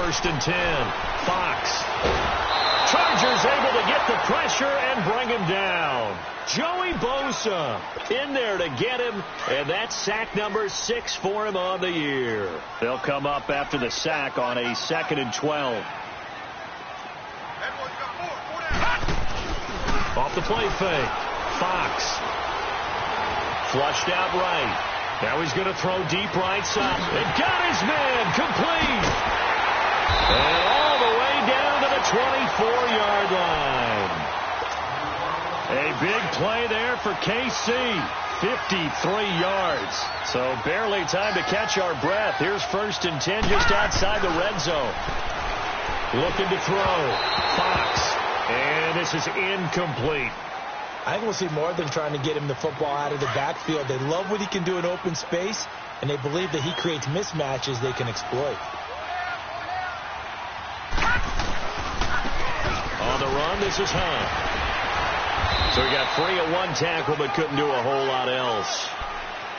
first and 10. Fox. Chargers able to get the pressure and bring him down. Joey Bosa in there to get him, and that's sack number 6 for him on the year. They'll come up after the sack on a 2nd and 12. Off the play fake. Fox. Flushed out right. Now he's going to throw deep right side. And got his man complete. And all the way down to the 24-yard line. A big play there for KC. 53 yards. So barely time to catch our breath. Here's first and 10 just outside the red zone. Looking to throw. Fox. And this is incomplete. I think we'll see more of them trying to get him the football out of the backfield. They love what he can do in open space, and they believe that he creates mismatches they can exploit. On the run, this is Hunt. So he got free at one tackle, but couldn't do a whole lot else.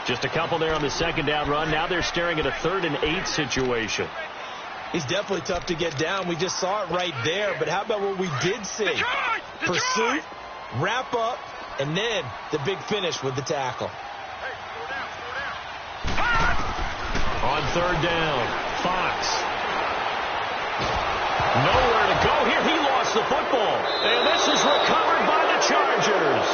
Just a couple there on the second down run. Now they're staring at a 3rd and 8 situation. He's definitely tough to get down. We just saw it right there. But how about what we did see? Pursuit, wrap up, and then the big finish with the tackle. On 3rd down, Fox. Nowhere to go here. He lost the football. And this is recovered by the Chargers.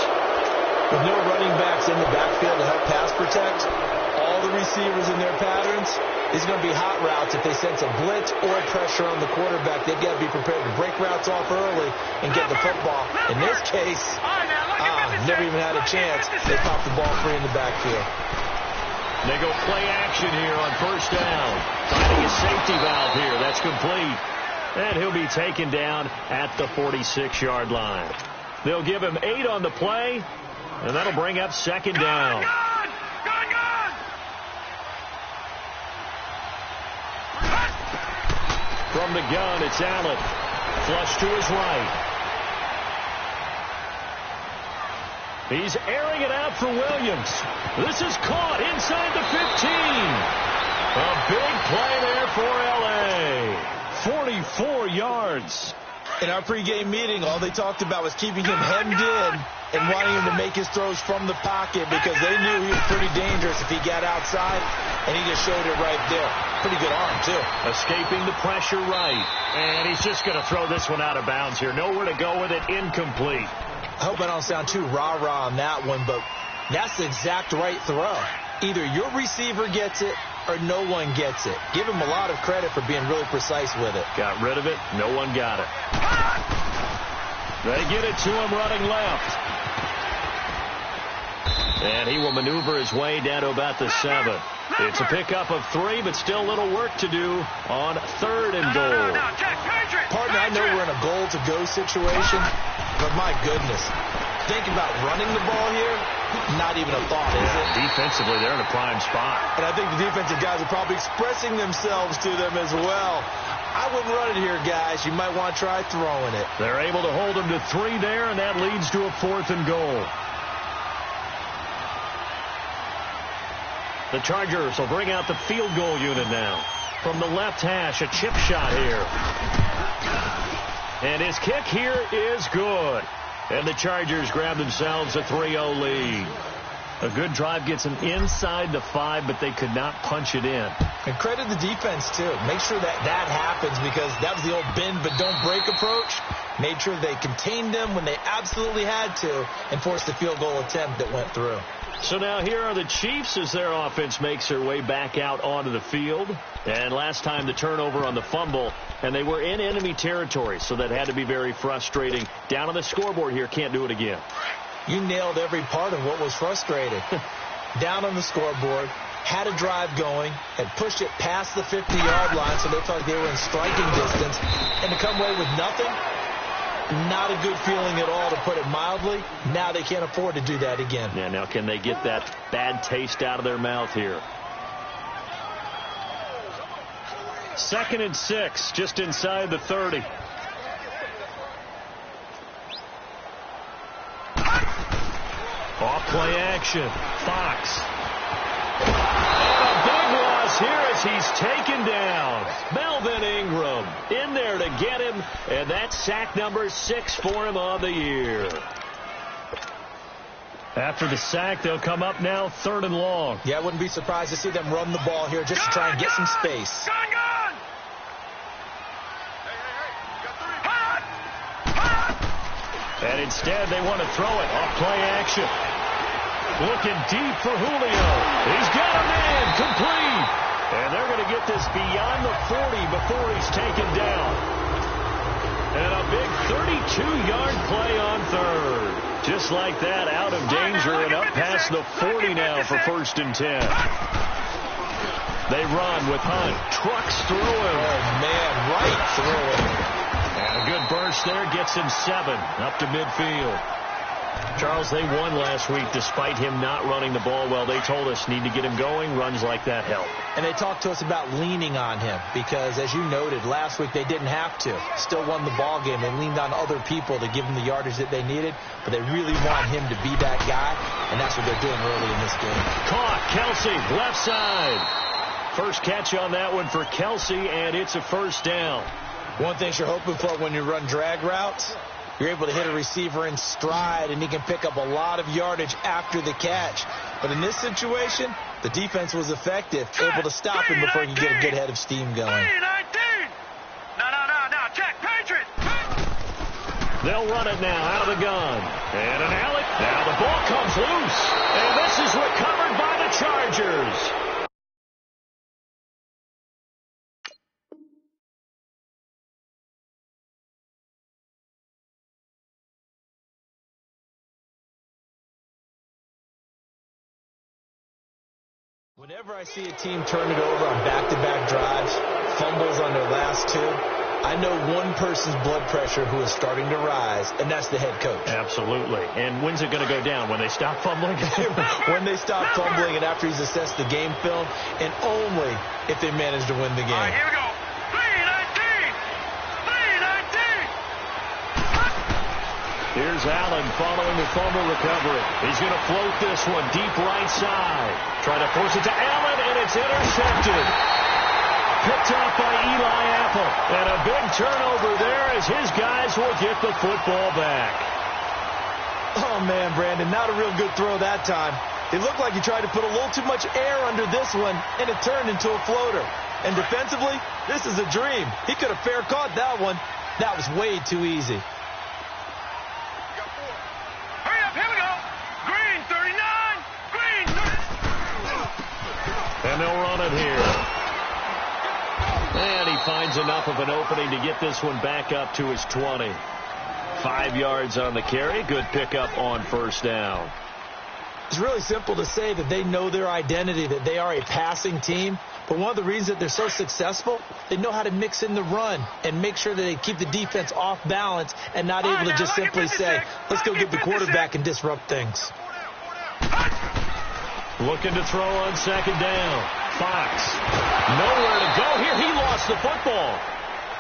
With no running backs in the backfield to help pass protect, all the receivers in their patterns, these are going to be hot routes. If they sense a blitz or pressure on the quarterback, they've got to be prepared to break routes off early and get the football. In this case, never even had a chance. They popped the ball free in the backfield. They go play action here on 1st down. Finding a safety valve here. That's complete. And he'll be taken down at the 46-yard line. They'll give him 8 on the play, and that'll bring up 2nd down. From the gun, it's Allen. Flush to his right. He's airing it out for Williams. This is caught inside the 15. A big play there for L.A. 44 yards. In our pregame meeting, all they talked about was keeping him hemmed in and wanting him to make his throws from the pocket because they knew he was pretty dangerous if he got outside, and he just showed it right there. Pretty good arm, too. Escaping the pressure right. And he's just going to throw this one out of bounds here. Nowhere to go with it. Incomplete. I hope I don't sound too rah-rah on that one, but that's the exact right throw. Either your receiver gets it or no one gets it. Give him a lot of credit for being really precise with it. Got rid of it. No one got it. They get it to him running left. And he will maneuver his way down to about the 7. It's a pickup of 3, but still a little work to do on 3rd and goal. Partner, I know we're in a goal-to-go situation, but my goodness, think about running the ball here, not even a thought, is it? Defensively, they're in a prime spot. And I think the defensive guys are probably expressing themselves to them as well. I wouldn't run it here, guys. You might want to try throwing it. They're able to hold him to 3 there, and that leads to a 4th and goal. The Chargers will bring out the field goal unit now. From the left hash, a chip shot here. And his kick here is good. And the Chargers grab themselves a 3-0 lead. A good drive gets them inside the 5, but they could not punch it in. And credit the defense, too. Make sure that happens because that was the old bend but don't break approach. Made sure they contained them when they absolutely had to and forced the field goal attempt that went through. So now here are the Chiefs as their offense makes their way back out onto the field. And last time the turnover on the fumble, and they were in enemy territory, so that had to be very frustrating. Down on the scoreboard here, can't do it again. You nailed every part of what was frustrating. Down on the scoreboard, had a drive going, had pushed it past the 50-yard line, so they felt like they were in striking distance, and to come away with nothing, not a good feeling at all, to put it mildly. Now they can't afford to do that again. Yeah, now can they get that bad taste out of their mouth here? 2nd and 6, just inside the 30. Off play action. Fox. And a big loss here as he's taken down. Melvin Ingram in there to get him, and that's sack number 6 for him on the year. After the sack, they'll come up now 3rd and long. Yeah, I wouldn't be surprised to see them run the ball here just to try and get some space. And instead, they want to throw it off play action. Looking deep for Julio. He's got a man complete. And they're going to get this beyond the 40 before he's taken down. And a big 32-yard play on 3rd. Just like that, out of danger and up past the 40 now for 1st and 10. They run with Hunt. Trucks through him. Oh, man, right through him. And a good burst there gets him 7 up to midfield. Charles, they won last week despite him not running the ball well. They told us need to get him going. Runs like that help. And they talked to us about leaning on him because, as you noted, last week they didn't have to. Still won the ball game. They leaned on other people to give them the yardage that they needed, but they really want him to be that guy, and that's what they're doing early in this game. Caught. Kelsey, left side. First catch on that one for Kelsey, and it's a 1st down. One thing you're hoping for when you run drag routes, you're able to hit a receiver in stride, and he can pick up a lot of yardage after the catch. But in this situation, the defense was effective, able to stop him before he could get a good head of steam going. Check, Patriot! They'll run it now out of the gun. And an alley. Now the ball comes loose. And this is recovered by the Chargers. Whenever I see a team turn it over on back-to-back drives, fumbles on their last 2, I know one person's blood pressure who is starting to rise, and that's the head coach. Absolutely. And when's it going to go down? When they stop fumbling? When they stop fumbling and after he's assessed the game film, and only if they manage to win the game. All right, here we go. 3-19! Here's Allen following the fumble recovery. He's going to float this one deep right side. Trying to force it to Allen, and it's intercepted. Picked off by Eli Apple. And a big turnover there as his guys will get the football back. Oh, man, Brandon, not a real good throw that time. It looked like he tried to put a little too much air under this one, and it turned into a floater. And defensively, this is a dream. He could have fair caught that one. That was way too easy. Hurry up, here we go. Green, 39. Green, 30. And they'll run it here. And he finds enough of an opening to get this one back up to his 20. 5 yards on the carry. Good pickup on 1st down. It's really simple to say that they know their identity, that they are a passing team. But one of the reasons that they're so successful, they know how to mix in the run and make sure that they keep the defense off balance and not able to just simply say, let's go get the quarterback and disrupt things. Looking to throw on 2nd down. Fox. Nowhere to go here. He lost the football.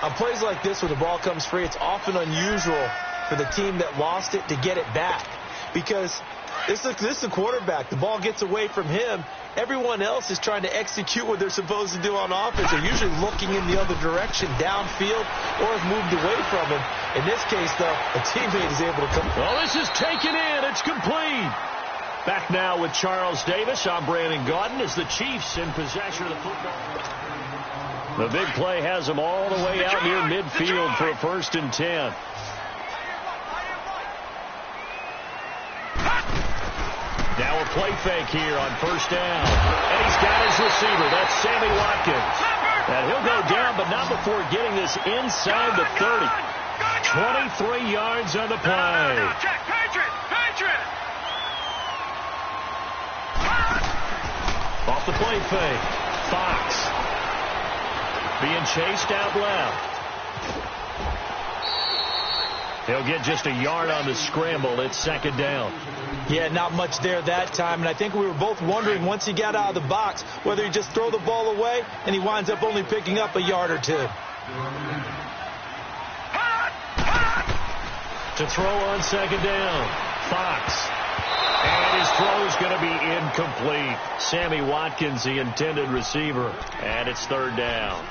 On plays like this where the ball comes free, it's often unusual for the team that lost it to get it back. Because this is the quarterback. The ball gets away from him. Everyone else is trying to execute what they're supposed to do on offense. They're usually looking in the other direction, downfield, or have moved away from him. In this case, though, a teammate is able to come. Well, this is taken in. It's complete. Back now with Charles Davis. I'm Brandon Gaudin as the Chiefs in possession of the football. The big play has them all the way out near midfield for a 1st and 10. Now a play fake here on 1st down. And he's got his receiver. That's Sammy Watkins. And he'll go down, but not before getting this inside the 30. 23 yards on the play. Check, Patriot! Off the play fake. Fox. Being chased out left. He'll get just a yard on the scramble. It's 2nd down. Yeah, not much there that time. And I think we were both wondering once he got out of the box whether he just throw the ball away and he winds up only picking up a yard or 2. To throw on 2nd down. Fox. And his throw is going to be incomplete. Sammy Watkins, the intended receiver. And it's third down.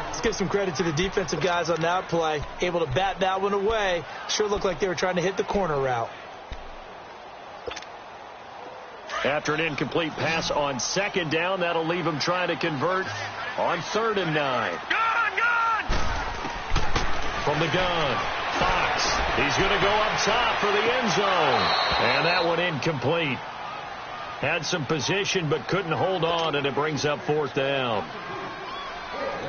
Let's give some credit to the defensive guys on that play. Able to bat that one away. Sure looked like they were trying to hit the corner route. After an incomplete pass on second down, that'll leave him trying to convert on 3rd and 9. Gun! From the gun, Fox. He's going to go up top for the end zone. And that one incomplete. Had some position but couldn't hold on, and it brings up 4th down.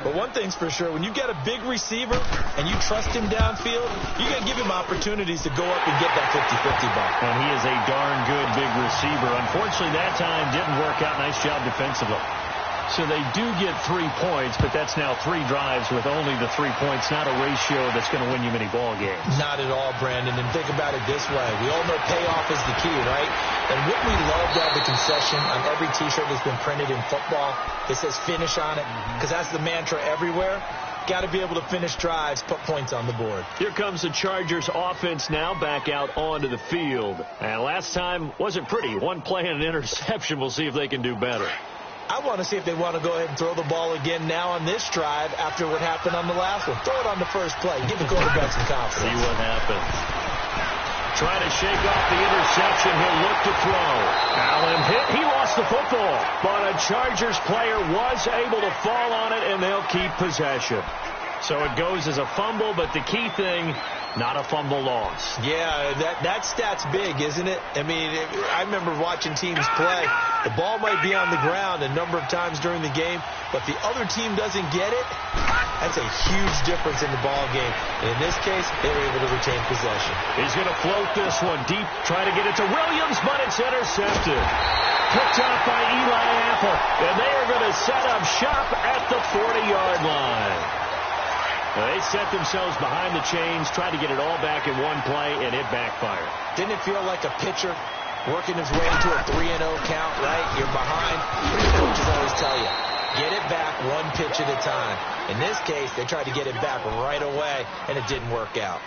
But one thing's for sure, when you get a big receiver and you trust him downfield, you got to give him opportunities to go up and get that 50-50 ball. And he is a darn good big receiver. Unfortunately, that time didn't work out. Nice job defensively. So they do get 3 points, but that's now 3 drives with only the 3 points, not a ratio that's going to win you many ball games. Not at all, Brandon. And think about it this way. We all know payoff is the key, right? And wouldn't we love to have the concession on every T-shirt that's been printed in football that says finish on it? Because that's the mantra everywhere. Got to be able to finish drives, put points on the board. Here comes the Chargers offense now back out onto the field. And last time wasn't pretty. One play and an interception. We'll see if they can do better. I want to see if they want to go ahead and throw the ball again now on this drive after what happened on the last one. Throw it on the first play. Give the quarterback some confidence. See what happens. Trying to shake off the interception. He'll look to throw. Allen hit. He lost the football. But a Chargers player was able to fall on it, and they'll keep possession. So it goes as a fumble, but the key thing, not a fumble loss. Yeah, that stat's big, isn't it? I mean, I remember watching teams play. The ball might be on the ground a number of times during the game, but the other team doesn't get it. That's a huge difference in the ball game. And in this case, they were able to retain possession. He's going to float this one deep, try to get it to Williams, but it's intercepted. Picked off by Eli Apple, and they are going to set up shop at the 40-yard line. They set themselves behind the chains, tried to get it all back in one play, and it backfired. Didn't it feel like a pitcher working his way into a 3-0 count, right? You're behind. What do coaches always tell you? Get it back one pitch at a time. In this case, they tried to get it back right away, and it didn't work out.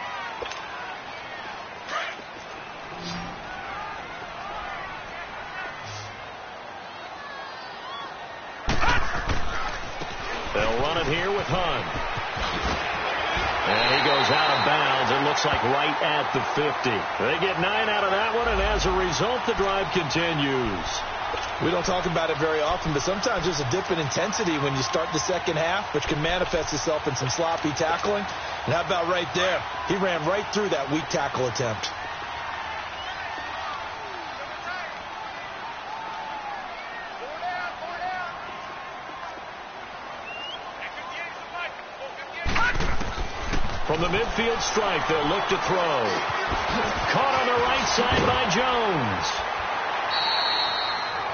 They'll run it here with Hunt. And he goes out of bounds. It looks like right at the 50. They get 9 out of that one, and as a result, the drive continues. We don't talk about it very often, but sometimes there's a dip in intensity when you start the second half, which can manifest itself in some sloppy tackling. And how about right there? He ran right through that weak tackle attempt. From the midfield stripe, they'll look to throw. Caught on the right side by Jones.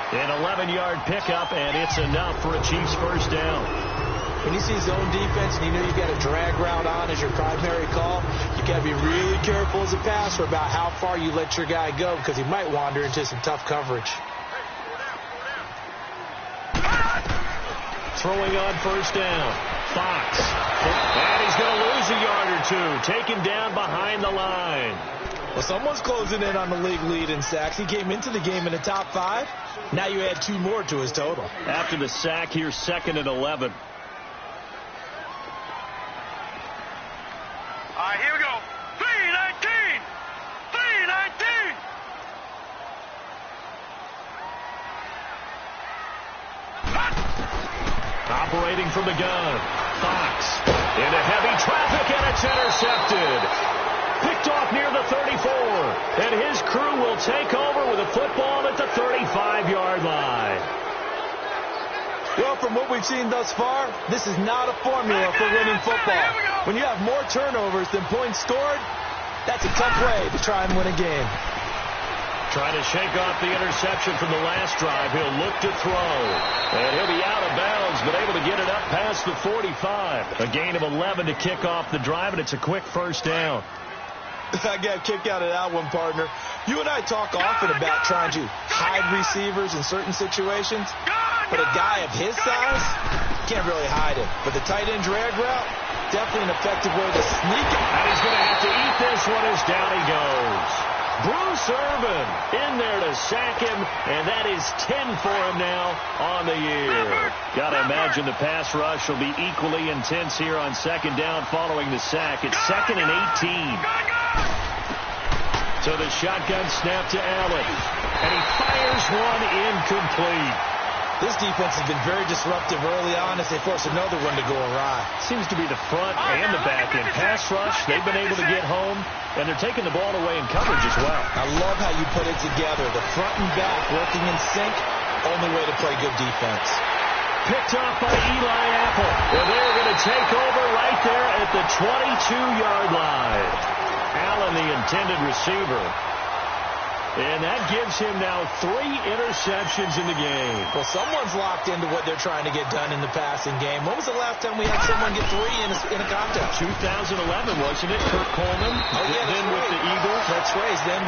An 11-yard pickup, and it's enough for a Chiefs first down. When you see zone defense and you know you've got a drag route on as your primary call, you got to be really careful as a passer about how far you let your guy go because he might wander into some tough coverage. Throwing on first down. Fox. And he's going to lose a yard or two. Taken down behind the line. Well, someone's closing in on the league lead in sacks. He came into the game in the top 5. Now you add 2 more to his total. After the sack, here's 2nd and 11. All right, here we go. 3-19. 3-19. Operating from the gun. Fox into heavy traffic, and it's intercepted. Picked off near the 34. And his crew will take over with a football at the 35-yard line. Well, from what we've seen thus far, this is not a formula for winning football. When you have more turnovers than points scored, that's a tough way to try and win a game. Trying to shake off the interception from the last drive. He'll look to throw. And he'll be out of bounds, but able to get it up past the 45. A gain of 11 to kick off the drive, and it's a quick first down. I got a kick out of that one, partner. You and I talk often about trying to hide receivers in certain situations, but a guy of his size can't really hide it. But the tight end drag route, definitely an effective way to sneak it. And he's going to have to eat this one as down he goes. Bruce serving. In there to sack him, and that is 10 for him now on the year. Got to imagine the pass rush will be equally intense here on second down following the sack. It's 2nd and 18. So the shotgun snap to Allen, and he fires one incomplete. This defense has been very disruptive early on as they force another one to go awry. Seems to be the front and the back end. Pass rush, they've been able to get home, and they're taking the ball away in coverage as well. I love how you put it together. The front and back working in sync, only way to play good defense. Picked off by Eli Apple. And they're going to take over right there at the 22-yard line. Allen, the intended receiver. And that gives him now 3 interceptions in the game. Well, someone's locked into what they're trying to get done in the passing game. When was the last time we had someone get 3 in a contest? 2011, wasn't it? Kurt Coleman. Oh, yeah, then with right. the Eagles. That's right. He's then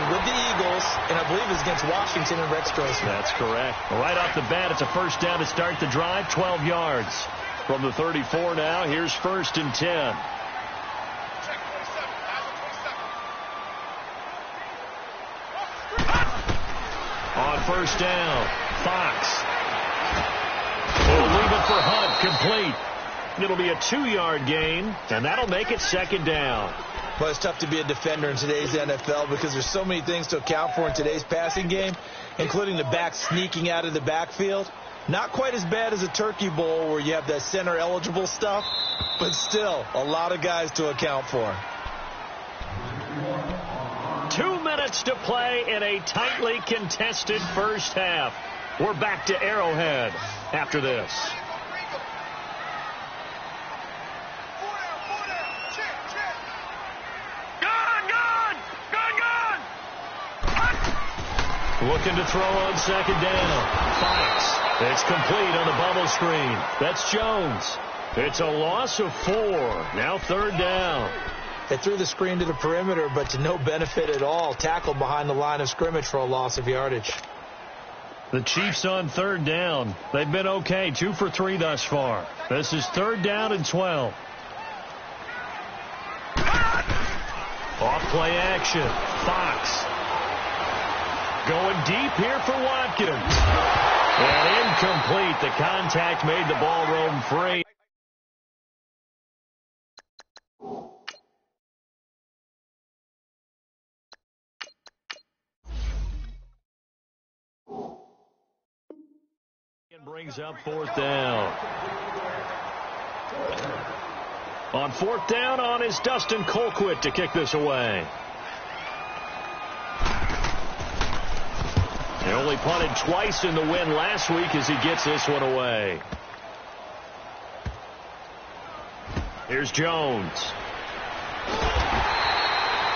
with the Eagles, and I believe it's against Washington and Rex Grossman. That's correct. Right off the bat, it's a first down to start the drive, 12 yards. From the 34 now, here's 1st and 10. On first down, Fox. They'll leave it for Hunt, complete. It'll be a 2-yard gain, and that'll make it 2nd down. Well, it's tough to be a defender in today's NFL because there's so many things to account for in today's passing game, including the back sneaking out of the backfield. Not quite as bad as a Turkey Bowl where you have that center-eligible stuff, but still a lot of guys to account for. 2 minutes to play in a tightly contested first half. We're back to Arrowhead after this. Looking to throw on 2nd down. Fox. It's complete on the bubble screen. That's Jones. It's a loss of 4. Now 3rd down. They threw the screen to the perimeter, but to no benefit at all. Tackled behind the line of scrimmage for a loss of yardage. The Chiefs on 3rd down. They've been okay. 2 for 3 thus far. This is 3rd down and 12. Off play action. Fox. Going deep here for Watkins. And incomplete. The contact made the ball roam free. And brings up 4th down. On 4th down on is Dustin Colquitt to kick this away. He only punted twice in the win last week as he gets this one away. Here's Jones.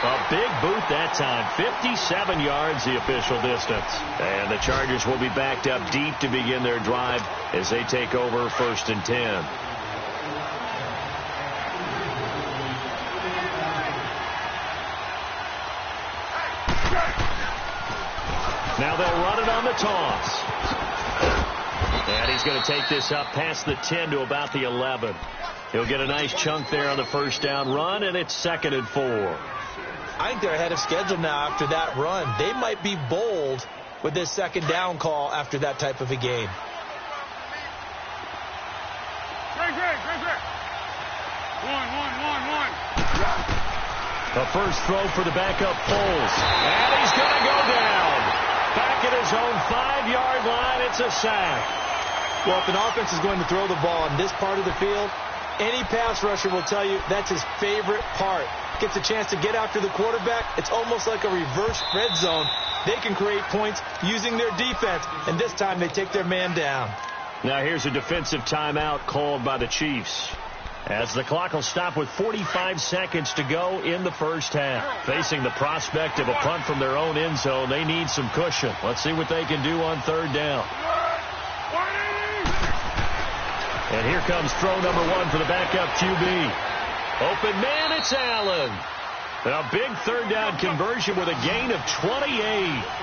A big boot that time. 57 yards the official distance. And the Chargers will be backed up deep to begin their drive as they take over 1st and 10. Now they'll run it on the toss. And he's going to take this up past the 10 to about the 11. He'll get a nice chunk there on the first down run, and it's 2nd and 4. I think they're ahead of schedule now after that run. They might be bold with this 2nd down call after that type of a game. One. The first throw for the backup Foles. And he's going to go down. Back at his own 5-yard line, it's a sack. Well, if an offense is going to throw the ball in this part of the field, any pass rusher will tell you that's his favorite part. Gets a chance to get after the quarterback. It's almost like a reverse red zone. They can create points using their defense, and this time they take their man down. Now here's a defensive timeout called by the Chiefs, as the clock will stop with 45 seconds to go in the first half. Facing the prospect of a punt from their own end zone, they need some cushion. Let's see what they can do on 3rd down. And here comes throw number 1 for the backup QB. Open man, it's Allen. A big 3rd down conversion with a gain of 28.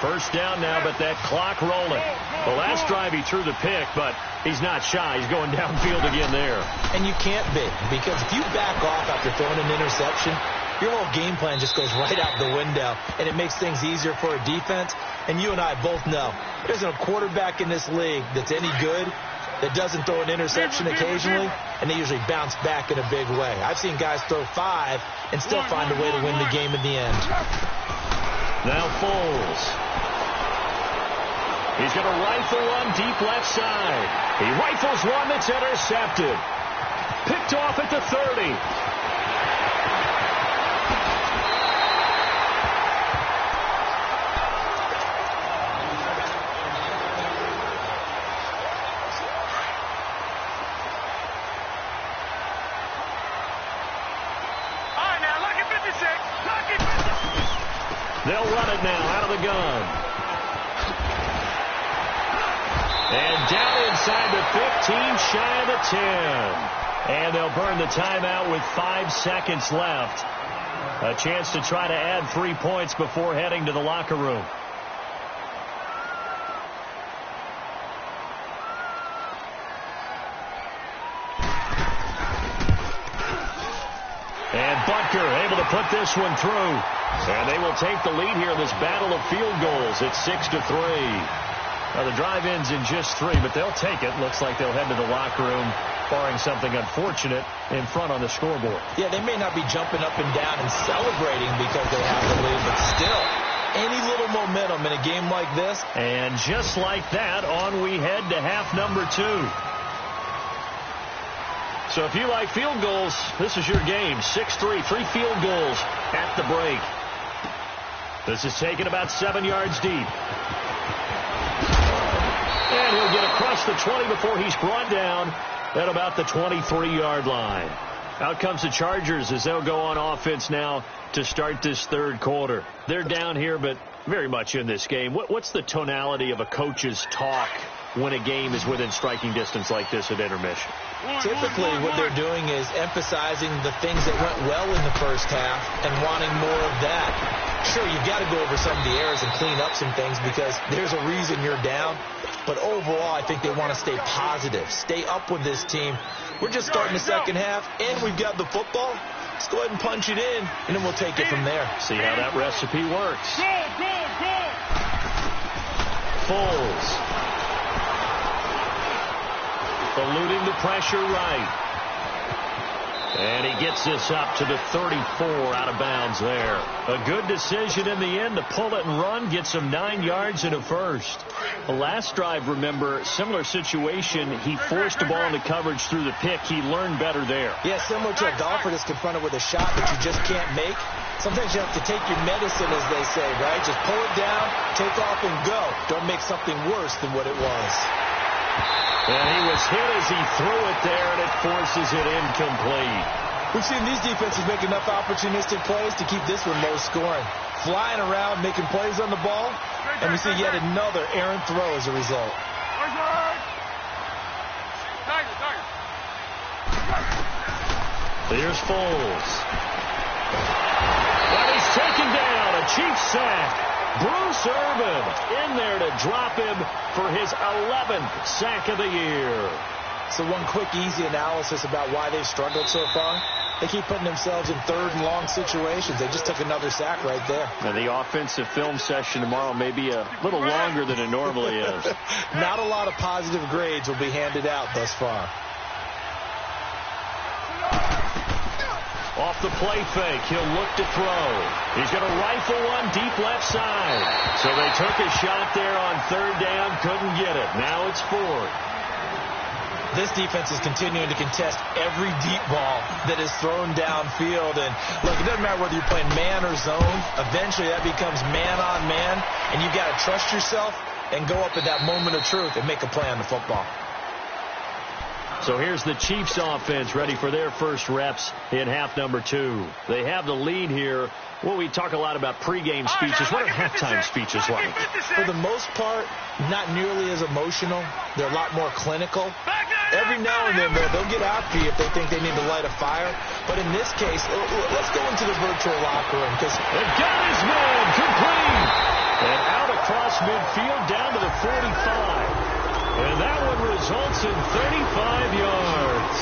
First down now, but that clock rolling. The last drive he threw the pick, but he's not shy. He's going downfield again there. And you can't be, because if you back off after throwing an interception, your whole game plan just goes right out the window, and it makes things easier for a defense. And you and I both know there's a quarterback in this league that's any good that doesn't throw an interception occasionally, and they usually bounce back in a big way. I've seen guys throw 5 and still find a way to win the game in the end. Now Foles. He's going to rifle one deep left side. He rifles one that's intercepted. Picked off at the 30. They'll run it now out of the gun. And down inside the 15, shy of the 10. And they'll burn the timeout with 5 seconds left. A chance to try to add 3 points before heading to the locker room. And Butker able to put this one through. And they will take the lead here in this battle of field goals. It's 6-3. Now the drive ends in just 3, but they'll take it. Looks like they'll head to the locker room, barring something unfortunate in front on the scoreboard. Yeah, they may not be jumping up and down and celebrating because they have the lead, but still, any little momentum in a game like this. And just like that, on we head to half number 2. So if you like field goals, this is your game. 6-3, 3 field goals at the break. This is taken about 7 yards deep. And he'll get across the 20 before he's brought down at about the 23-yard line. Out comes the Chargers as they'll go on offense now to start this third quarter. They're down here, but very much in this game. What's the tonality of a coach's talk when a game is within striking distance like this at intermission? Typically, what they're doing is emphasizing the things that went well in the first half and wanting more of that. Sure, you've got to go over some of the errors and clean up some things because there's a reason you're down. But overall, I think they want to stay positive, stay up with this team. We're just starting the second half, and we've got the football. Let's go ahead and punch it in, and then we'll take it from there. See how that recipe works. Foles. Eluding the pressure right. And he gets this up to the 34 out of bounds there. A good decision in the end to pull it and run, get some 9 yards and a first. The last drive, remember, similar situation. He forced the ball into coverage through the pick. He learned better there. Yeah, similar to a golfer that's confronted with a shot that you just can't make. Sometimes you have to take your medicine, as they say, right? Just pull it down, take off, and go. Don't make something worse than what it was. And he was hit as he threw it there, and it forces it incomplete. We've seen these defenses make enough opportunistic plays to keep this one low scoring. Flying around, making plays on the ball, and we see yet another errant throw as a result. Here's Foles. And he's taken down, a Chiefs sack. Bruce Irvin in there to drop him for his 11th sack of the year. So one quick, easy analysis about why they've struggled so far. They keep putting themselves in third and long situations. They just took another sack right there. And the offensive film session tomorrow may be a little longer than it normally is. Not a lot of positive grades will be handed out thus far. Off the play fake, he'll look to throw. He's going to rifle one deep left side. So they took a shot there on third down, couldn't get it. Now it's fourth. This defense is continuing to contest every deep ball that is thrown downfield. And look, it doesn't matter whether you're playing man or zone. Eventually that becomes man on man. And you've got to trust yourself and go up at that moment of truth and make a play on the football. So here's the Chiefs offense ready for their first reps in half number 2. They have the lead here. Well, we talk a lot about pregame speeches. What are halftime speeches like? For the most part, not nearly as emotional. They're a lot more clinical. Every now and then, they'll get after you if they think they need to light a fire. But in this case, let's go into the virtual locker room. They've got his man complete. And out across midfield down to the 45. And that one results in 35 yards.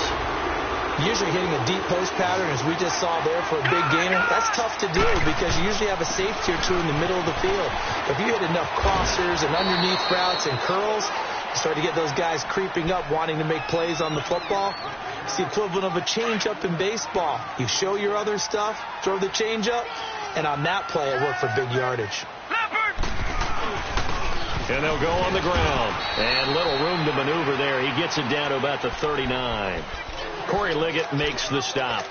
Usually hitting a deep post pattern, as we just saw there for a big gainer, that's tough to do because you usually have a safety or two in the middle of the field. If you hit enough crossers and underneath routes and curls, you start to get those guys creeping up, wanting to make plays on the football. It's the equivalent of a changeup in baseball. You show your other stuff, throw the changeup, and on that play, it worked for big yardage. And they'll go on the ground. And little room to maneuver there. He gets it down to about the 39. Corey Liggett makes the stop.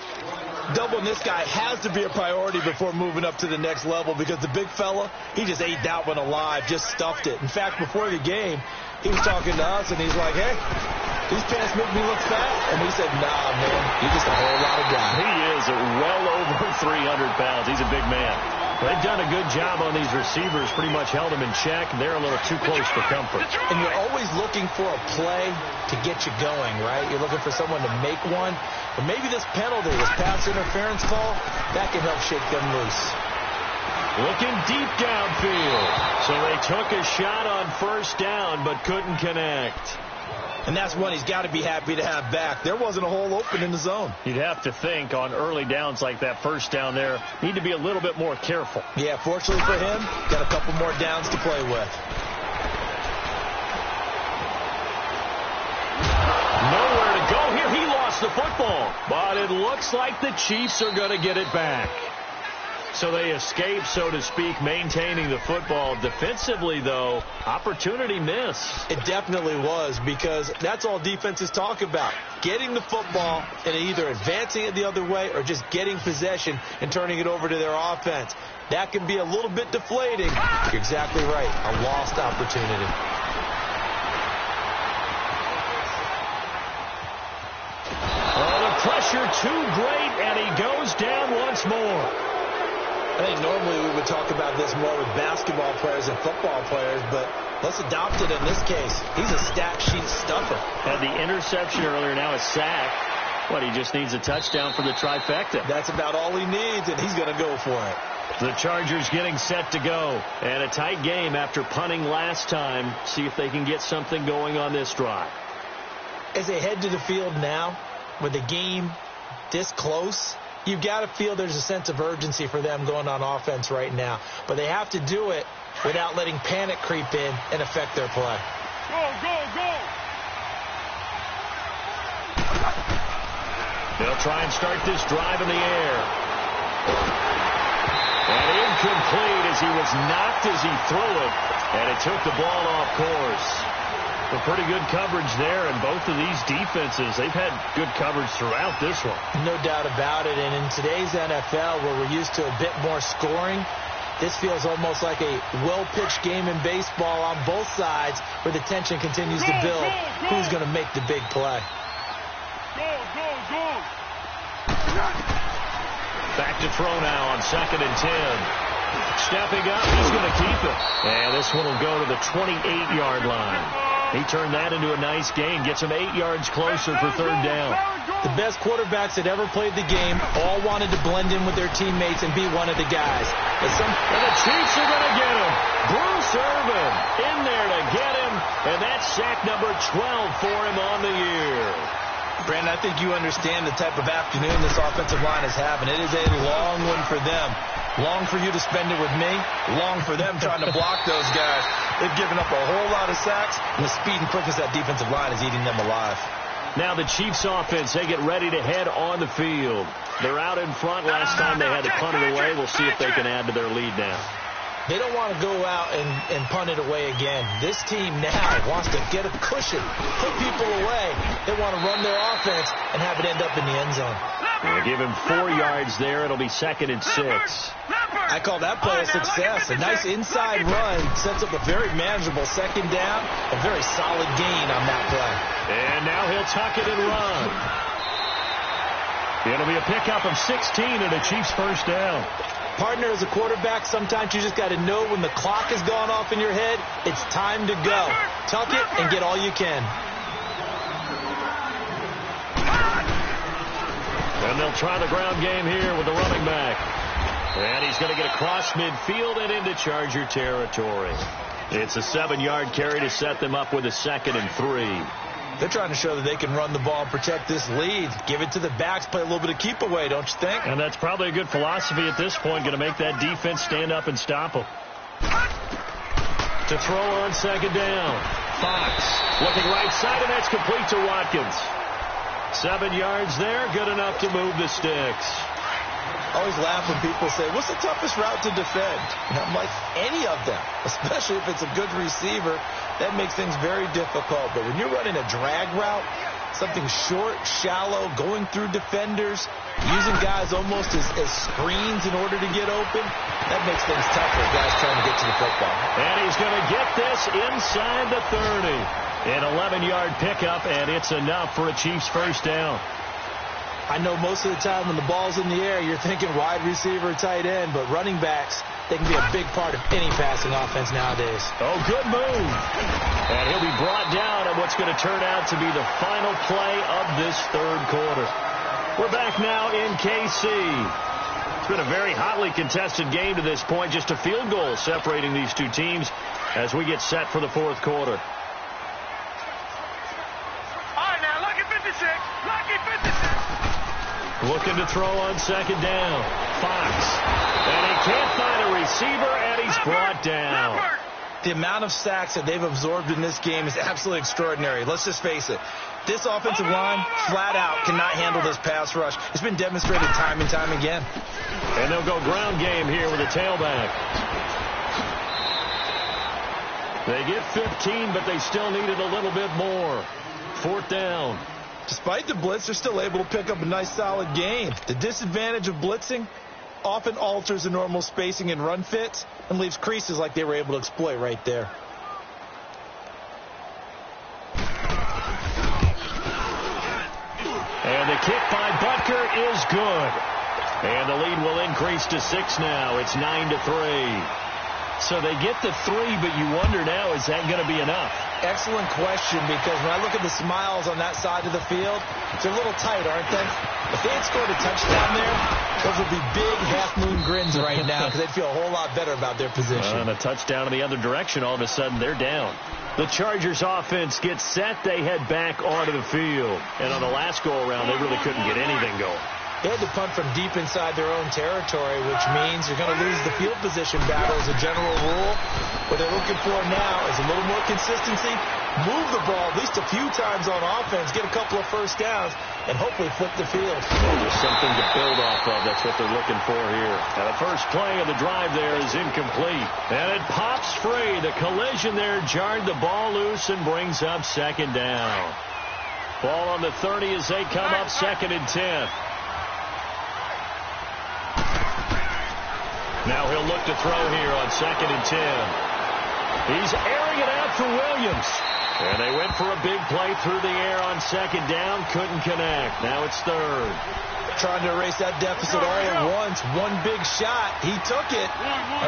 Doubling this guy has to be a priority before moving up to the next level because the big fella, he just ate that one alive, just stuffed it. In fact, before the game, he was talking to us, and he's like, hey, these pants make me look fat. And we said, nah, man, you're just a whole lot of guy. He is well over 300 pounds. He's a big man. They've done a good job on these receivers, pretty much held them in check. They're a little too close for comfort. And you're always looking for a play to get you going, right? You're looking for someone to make one. But maybe this penalty, this pass interference call, that can help shake them loose. Looking deep downfield. So they took a shot on first down, but couldn't connect. And that's one he's got to be happy to have back. There wasn't a hole open in the zone. You'd have to think on early downs like that first down there, need to be a little bit more careful. Yeah, fortunately for him, got a couple more downs to play with. Nowhere to go here. He lost the football. But it looks like the Chiefs are going to get it back. So they escape, so to speak, maintaining the football. Defensively, though, opportunity miss. It definitely was, because that's all defenses talk about. Getting the football and either advancing it the other way or just getting possession and turning it over to their offense. That can be a little bit deflating. You're exactly right. A lost opportunity. Oh, the pressure too great, and he goes down once more. I think normally we would talk about this more with basketball players and football players, but let's adopt it in this case. He's a stat sheet stuffer. Had the interception earlier, now a sack. What, he just needs a touchdown for the trifecta. That's about all he needs, and he's going to go for it. The Chargers getting set to go. And a tight game after punting last time. See if they can get something going on this drive. As they head to the field now, with the game this close, you've got to feel there's a sense of urgency for them going on offense right now. But they have to do it without letting panic creep in and affect their play. Go, go, go! They'll try and start this drive in the air. And incomplete as he was knocked as he threw it. And it took the ball off course. But pretty good coverage there, and both of these defenses, they've had good coverage throughout this one. No doubt about it, and in today's NFL, where we're used to a bit more scoring, this feels almost like a well-pitched game in baseball on both sides, where the tension continues to build. Who's going to make the big play? Go, go, go! Back to throw now on 2nd and 10. Stepping up, he's going to keep it. And this one will go to the 28-yard line. He turned that into a nice gain, gets him 8 yards closer for 3rd down. The best quarterbacks that ever played the game all wanted to blend in with their teammates and be one of the guys. And the Chiefs are going to get him. Bruce Irvin in there to get him, and that's sack number 12 for him on the year. Brandon, I think you understand the type of afternoon this offensive line is having. It is a long one for them. Long for you to spend it with me. Long for them trying to block those guys. They've given up a whole lot of sacks, and the speed and quickness of that defensive line is eating them alive. Now the Chiefs offense, they get ready to head on the field. They're out in front. Last time they had to punt it away. We'll see if they can add to their lead now. They don't want to go out and punt it away again. This team now wants to get a cushion, put people away. They want to run their offense and have it end up in the end zone. They'll give him 4 yards there. It'll be 2nd and 6. I call that play a success. A nice inside run sets up a very manageable 2nd down. A very solid gain on that play. And now he'll tuck it and run. It'll be a pickup of 16 and a Chiefs first down. Partner, as a quarterback, sometimes you just got to know when the clock has gone off in your head, it's time to go. Tuck it and get all you can. And they'll try the ground game here with the running back. And he's going to get across midfield and into Charger territory. It's a 7-yard carry to set them up with a 2nd and 3. They're trying to show that they can run the ball and protect this lead. Give it to the backs, play a little bit of keep away, don't you think? And that's probably a good philosophy at this point, going to make that defense stand up and stop them. To throw on second down. Fox looking right side, and that's complete to Watkins. 7 yards there, good enough to move the sticks. I always laugh when people say, what's the toughest route to defend? And I'm like, any of them, especially if it's a good receiver. That makes things very difficult. But when you're running a drag route, something short, shallow, going through defenders, using guys almost as screens in order to get open, that makes things tougher, guys trying to get to the football. And he's going to get this inside the 30. An 11-yard pickup, and it's enough for a Chiefs first down. I know most of the time when the ball's in the air, you're thinking wide receiver, tight end, but running backs, they can be a big part of any passing offense nowadays. Oh, good move. And he'll be brought down on what's going to turn out to be the final play of this third quarter. We're back now in KC. It's been a very hotly contested game to this point. Just a field goal separating these two teams as we get set for the fourth quarter. All right, now, lucky 56. Lucky 56. Looking to throw on second down. Fox. And he can't find a receiver, and he's brought down. The amount of sacks that they've absorbed in this game is absolutely extraordinary. Let's just face it. This offensive line, flat out, cannot handle this pass rush. It's been demonstrated time and time again. And they'll go ground game here with a tailback. They get 15, but they still needed a little bit more. Fourth down. Despite the blitz, they're still able to pick up a nice, solid gain. The disadvantage of blitzing often alters the normal spacing and run fits and leaves creases like they were able to exploit right there. And the kick by Butker is good. And the lead will increase to 6 now. It's 9-3. So they get the 3, but you wonder now, is that going to be enough? Excellent question, because when I look at the smiles on that side of the field, they're a little tight, aren't they? If they had scored a touchdown there, those would be big half-moon grins right now because they'd feel a whole lot better about their position. And a touchdown in the other direction, all of a sudden they're down. The Chargers offense gets set. They head back onto the field. And on the last go-around, they really couldn't get anything going. They had to punt from deep inside their own territory, which means you're going to lose the field position battle as a general rule. What they're looking for now is a little more consistency, move the ball at least a few times on offense, get a couple of first downs, and hopefully flip the field. Just something to build off of. That's what they're looking for here. Now the first play of the drive there is incomplete. And it pops free. The collision there jarred the ball loose and brings up second down. Ball on the 30 as they come up 2nd and 10. Now he'll look to throw here on 2nd and 10. He's airing it out for Williams. And they went for a big play through the air on 2nd down. Couldn't connect. Now it's 3rd. Trying to erase that deficit all at once. One big shot. He took it.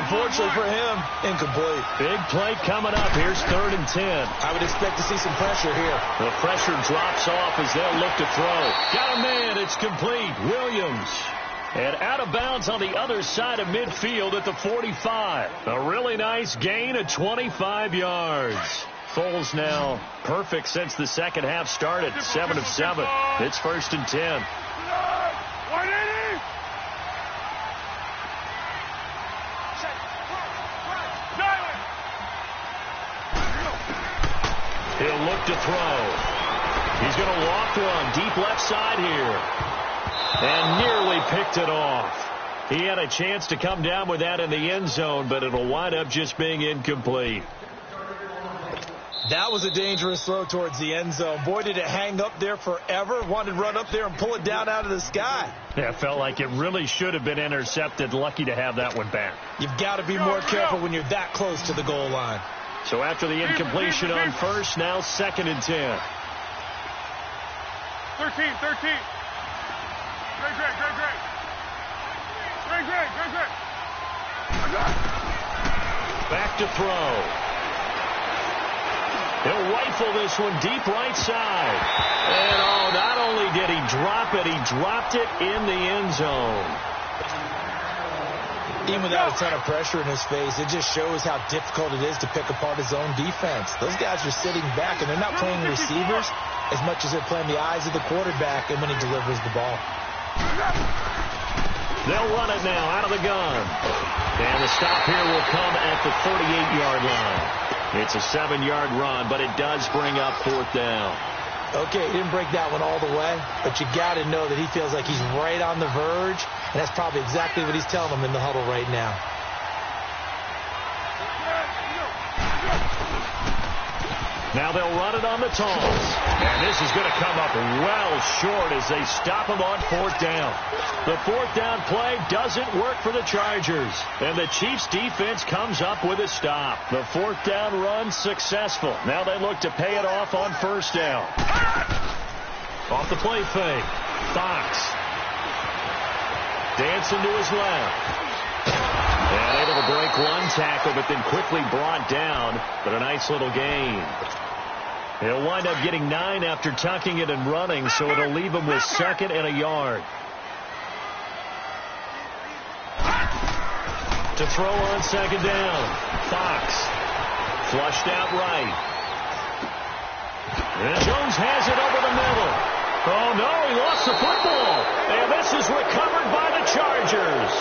Unfortunately for him, incomplete. Big play coming up. Here's 3rd and 10. I would expect to see some pressure here. The pressure drops off as they'll look to throw. Got a man. It's complete. Williams. And out of bounds on the other side of midfield at the 45. A really nice gain of 25 yards. Foles now perfect since the second half started. 7 of 7. It's 1st and 10. 180. He'll look to throw. He's going to walk one deep left side here. And nearly picked it off. He had a chance to come down with that in the end zone, but it'll wind up just being incomplete. That was a dangerous throw towards the end zone. Boy, did it hang up there forever. Wanted to run up there and pull it down out of the sky. Yeah, it felt like it really should have been intercepted. Lucky to have that one back. You've got to be more careful when you're that close to the goal line. So after the incompletion on 1st, now 2nd and 10. 13. Great. Back to throw. He'll rifle this one deep right side. And not only did he drop it, he dropped it in the end zone. Even without a ton of pressure in his face, it just shows how difficult it is to pick apart his own defense. Those guys are sitting back, and they're not playing receivers. as much as they're playing the eyes of the quarterback and when he delivers the ball. They'll run it now out of the gun. And the stop here will come at the 38-yard line. It's a 7-yard run, but it does bring up 4th down. Okay, he didn't break that one all the way, but you got to know that he feels like he's right on the verge, and that's probably exactly what he's telling them in the huddle right now. Now they'll run it on the toss. And this is going to come up well short as they stop him on 4th down. The 4th down play doesn't work for the Chargers. And the Chiefs defense comes up with a stop. The 4th down run successful. Now they look to pay it off on 1st down. Off the play fake. Fox. Dancing to his left. And able to break one tackle, but then quickly brought down. But a nice little gain. He'll wind up getting 9 after tucking it and running, so it'll leave him with 2nd and a yard. To throw on 2nd down. Fox. Flushed out right. And Jones has it over the middle. Oh, no, he lost the football. And this is recovered by the Chargers.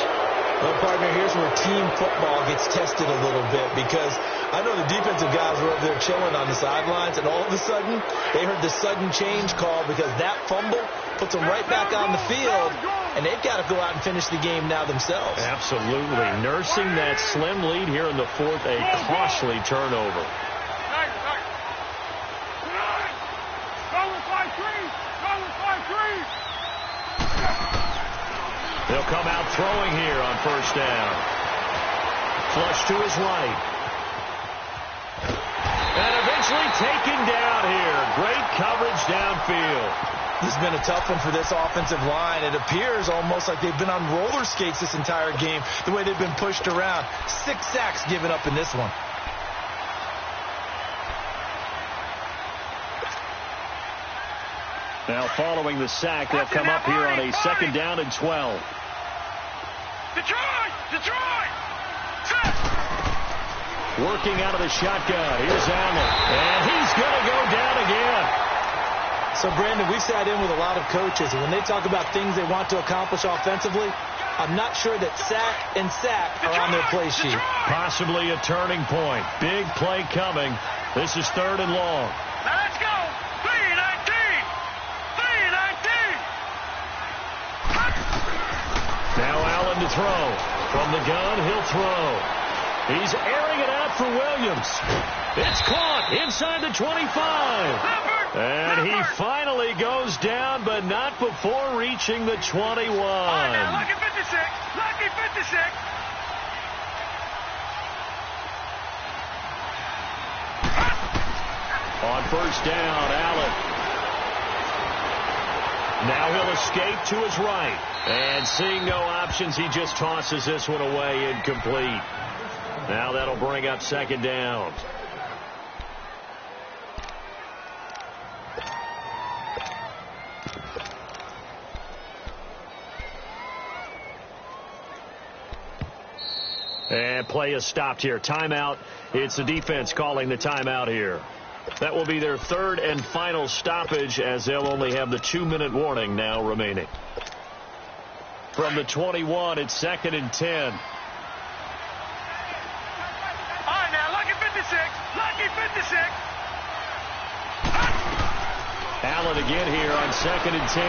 Well, partner, here's where team football gets tested a little bit, because I know the defensive guys were over there chilling on the sidelines, and all of a sudden, they heard the sudden change call because that fumble puts them right back on the field, and they've got to go out and finish the game now themselves. Absolutely. Nursing that slim lead here in the 4th, a costly turnover. They'll come out throwing here on 1st down. Flush to his right. And eventually taken down here. Great coverage downfield. This has been a tough one for this offensive line. It appears almost like they've been on roller skates this entire game, the way they've been pushed around. 6 sacks given up in this one. Now following the sack, they'll come up here on a 2nd down and 12. Detroit! Working out of the shotgun. Here's Allen. And he's going to go down again. So, Brandon, we sat in with a lot of coaches, and when they talk about things they want to accomplish offensively, I'm not sure that sack and sack are on their play sheet. Possibly a turning point. Big play coming. This is 3rd and long. Now let's go. 3-19. Now Allen to throw. From the gun, he'll throw. He's airing it out for Williams. It's caught inside the 25. And he finally goes down, but not before reaching the 21. All right, now, lucky 56. Lucky 56. On 1st down, Allen. Now he'll escape to his right. And seeing no options, he just tosses this one away, incomplete. Now that'll bring up 2nd down. And play is stopped here. Timeout. It's the defense calling the timeout here. That will be their 3rd and final stoppage, as they'll only have the 2-minute warning now remaining. From the 21, it's 2nd and 10. All right, now, lucky 56. Lucky 56. Allen again here on 2nd and 10.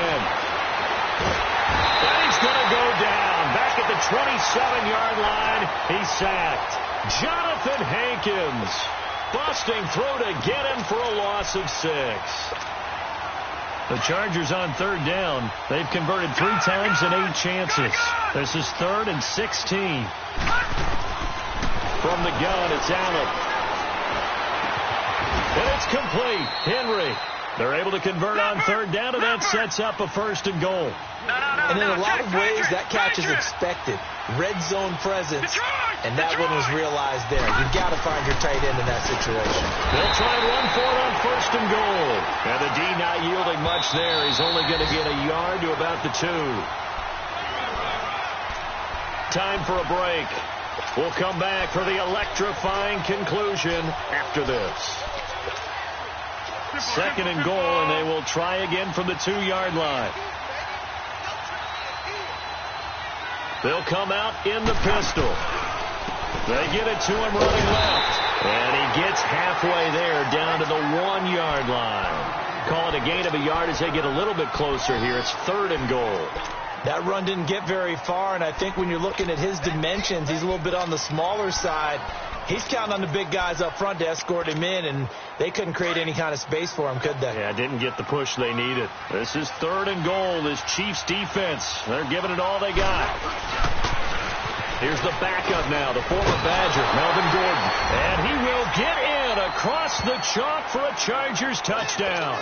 And he's going to go down. Back at the 27-yard line, he's sacked. Jonathan Hankins busting through to get him for a loss of 6. The Chargers on 3rd down. They've converted 3 times in 8 chances. This is 3rd and 16. From the gun, it's Allen. And it's complete. Henry. They're able to convert on 3rd down, and that sets up a 1st and goal. And in a lot of ways, that catch is expected. Red zone presence, and that one was realized there. You've got to find your tight end in that situation. They'll try and run for it on 1st and goal. And the D not yielding much there. He's only going to get a yard to about the 2. Time for a break. We'll come back for the electrifying conclusion after this. 2nd and goal, and they will try again from the 2-yard line. They'll come out in the pistol. They get it to him running left. And he gets halfway there down to the 1-yard line. Call it a gain of a yard as they get a little bit closer here. It's 3rd and goal. That run didn't get very far, and I think when you're looking at his dimensions, he's a little bit on the smaller side. He's counting on the big guys up front to escort him in, and they couldn't create any kind of space for him, could they? Yeah, didn't get the push they needed. This is 3rd and goal. This Chiefs defense, they're giving it all they got. Here's the backup now, the former Badger, Melvin Gordon. And he will get in across the chalk for a Chargers touchdown.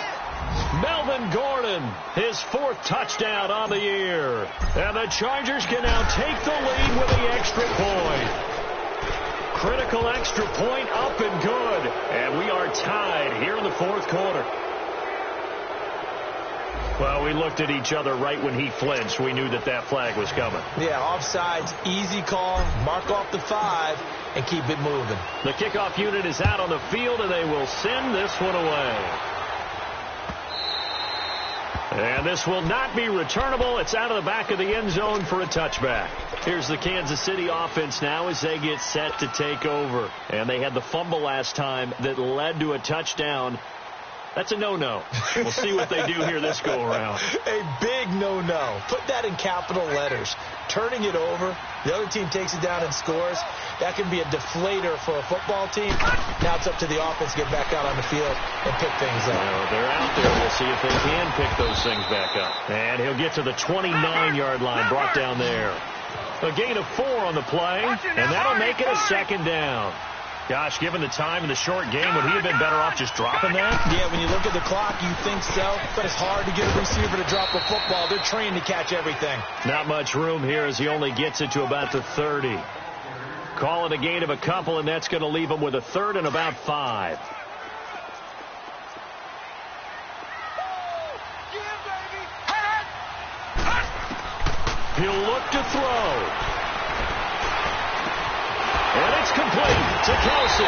Melvin Gordon, his 4th touchdown on the year. And the Chargers can now take the lead with the extra point. Critical extra point up and good. And we are tied here in the 4th quarter. Well, we looked at each other right when he flinched. We knew that that flag was coming. Yeah, offsides, easy call. Mark off the 5 and keep it moving. The kickoff unit is out on the field, and they will send this one away. And this will not be returnable. It's out of the back of the end zone for a touchback. Here's the Kansas City offense now as they get set to take over. And they had the fumble last time that led to a touchdown. That's a no-no. We'll see what they do here this go-around. A big no-no. Put that in capital letters. Turning it over, the other team takes it down and scores. That can be a deflator for a football team. Now it's up to the offense to get back out on the field and pick things up. Well, they're out there. We'll see if they can pick those things back up. And he'll get to the 29-yard line, brought down there. A gain of 4 on the play, and that'll make it a 2nd down. Gosh, given the time in the short game, would he have been better off just dropping that? Yeah, when you look at the clock, you think so, but it's hard to get a receiver to drop a football. They're trained to catch everything. Not much room here as he only gets it to about the 30. Call it a gain of a couple, and that's going to leave him with a 3rd and about 5. He'll look to throw. And it's complete to Kelsey.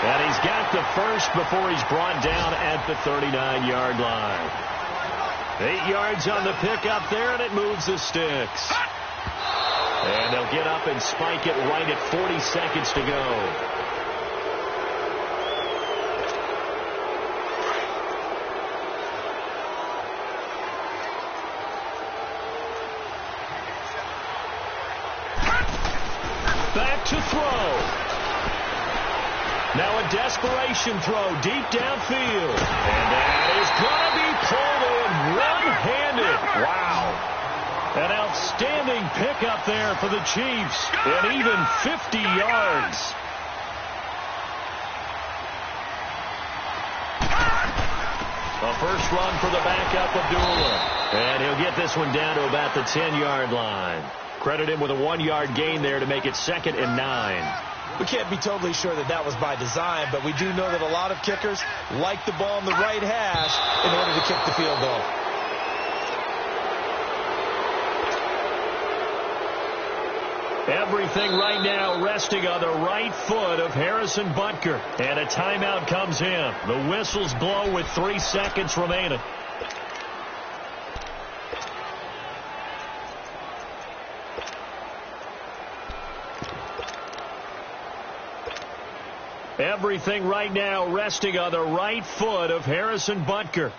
And he's got the first before he's brought down at the 39-yard line. 8 yards on the pickup there, and it moves the sticks. And they'll get up and spike it right at 40 seconds to go. Back to throw. Now a desperation throw deep downfield. And that is going to be pulled in one-handed. Wow. An outstanding pickup there for the Chiefs. And even 50 yards. A first run for the backup, Abdullah. And he'll get this one down to about the 10-yard line. Credit him with a 1-yard gain there to make it 2nd and 9. We can't be totally sure that that was by design, but we do know that a lot of kickers like the ball in the right hash in order to kick the field goal. Everything right now resting on the right foot of Harrison Butker. And a timeout comes in. The whistles blow with 3 seconds remaining. Everything right now resting on the right foot of Harrison Butker.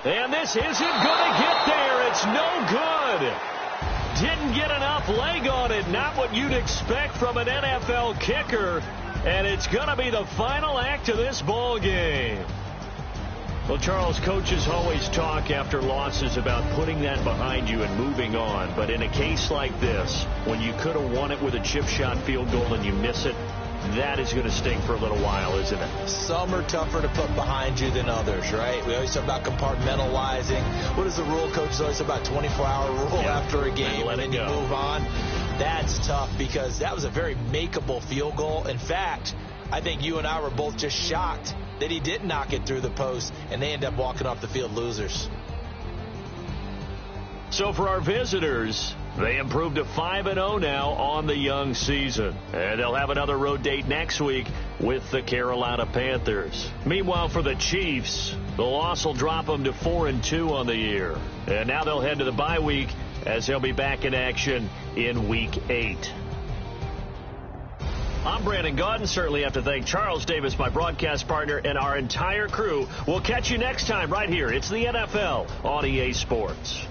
And this isn't going to get there. It's no good. Didn't get enough leg on it. Not what you'd expect from an NFL kicker. And it's going to be the final act of this ball game. Well, Charles, coaches always talk after losses about putting that behind you and moving on. But in a case like this, when you could have won it with a chip shot field goal and you miss it, that is going to sting for a little while, isn't it? Some are tougher to put behind you than others, right? We always talk about compartmentalizing. What is the rule, coach? Is always about 24-hour rule after a game, and then you move on. That's tough because that was a very makeable field goal. In fact, I think you and I were both just shocked that he didn't knock it through the post, and they end up walking off the field losers. So for our visitors, they improved to 5-0 now on the young season. And they'll have another road date next week with the Carolina Panthers. Meanwhile, for the Chiefs, the loss will drop them to 4-2 on the year. And now they'll head to the bye week as they'll be back in action in Week 8. I'm Brandon Gaudin. Certainly have to thank Charles Davis, my broadcast partner, and our entire crew. We'll catch you next time right here. It's the NFL on EA Sports.